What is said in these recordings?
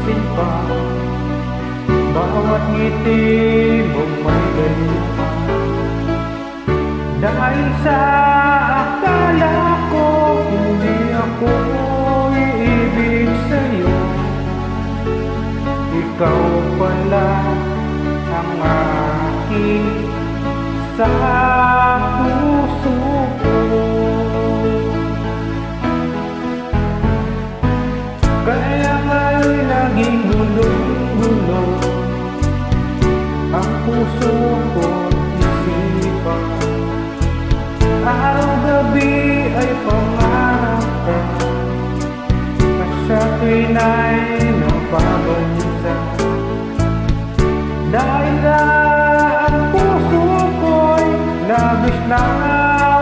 sinpa, bawat ngiti mong may ganda. Dahil sa akala ko hindi ako iibig sa'yo, ikaw pala ang aking sa puso ko. Kaya nga'y laging gulong-gulo ang puso ko't isipan. Araw-gabi ay pangarap ka, at sa tuwin ay napabansa. Dahil ang puso ko'y labis na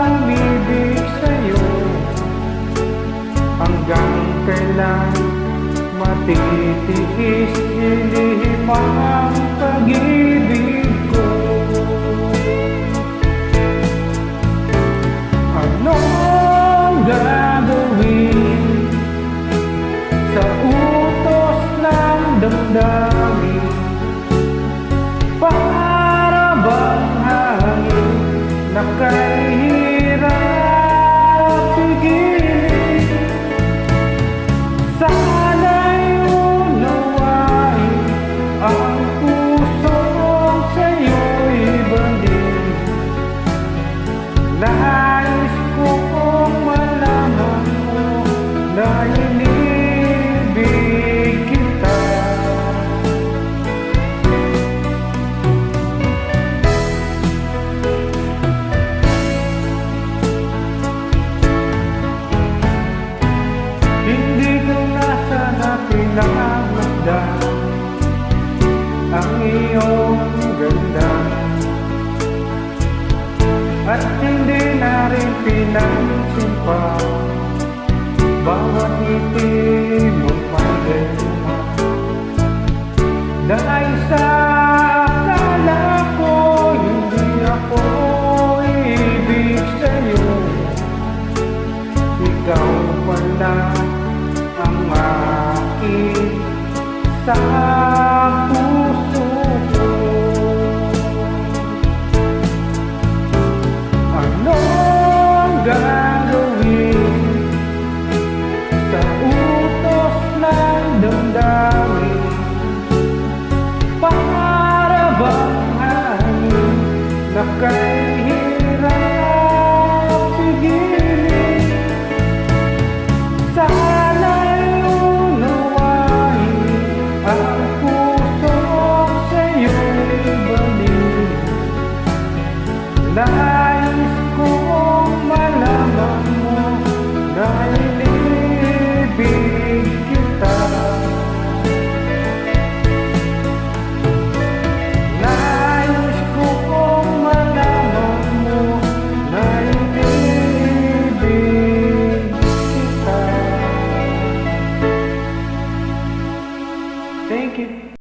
umibig sa'yo, hanggang kailan matitiis ilihim ang pag-ibig ko. Anong gagawin sa utos ng damdamin? Para bang hangin na kahirap pigilin? Sana'y unawain ang pusong sa'yo'y banding. Nais kong malaman mo na inibig kita. Hindi ko na sana pinagmasdan ang iyong ganda, at hindi na rin pinansin pa bawat ngiti mong pagdalma. Dahil sa akala ko hindi ako ibig sa'yo, ikaw pala ang aking sa puso ko. Anong gagawin sa utos ng damdamin? Para bang hangin na kahirap pigilin? Sana'y unawain ang pusong sa'yo'y balik. Nais kong malaman mo na inibig kita. Nais kong malaman mo na inibig kita. Thank you.